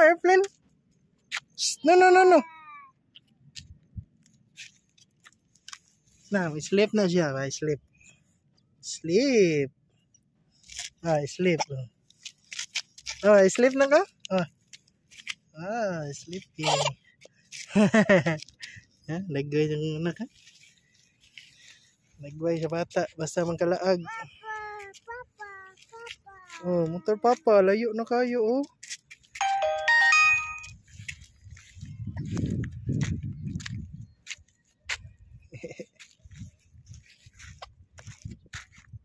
airplane. Shh, no. Na, sleep na siya. Sleep. Sleep. Sleep. Sleep na ka? Sleeping. Nagway ng anak ha? Nagway sa bata. Basta magkalaag. Motor papa. Layo na kayo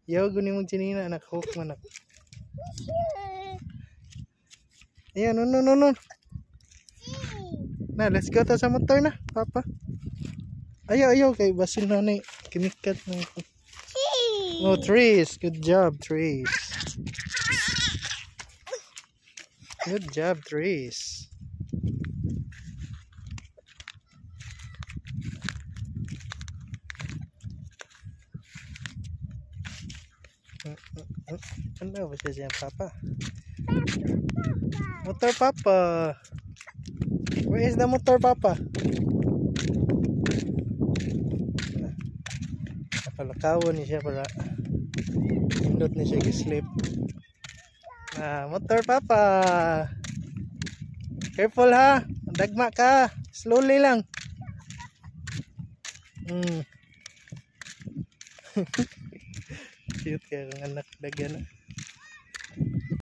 Yaw, gunin mong chinina, anak. Hook manak. Ayan, no. Na, let's go ta sa motor na, papa. Ayaw, kay basil na na kimikat na. Trees. Good job, trees. Good job, trees. Ano ba siya papa? Motor papa. Where is the motor papa? Napalakawan niya para indot niya siya sleep. Motor papa. Careful ha. Dagma ka. Slowly lang. Cute kaya ang anak dagyan.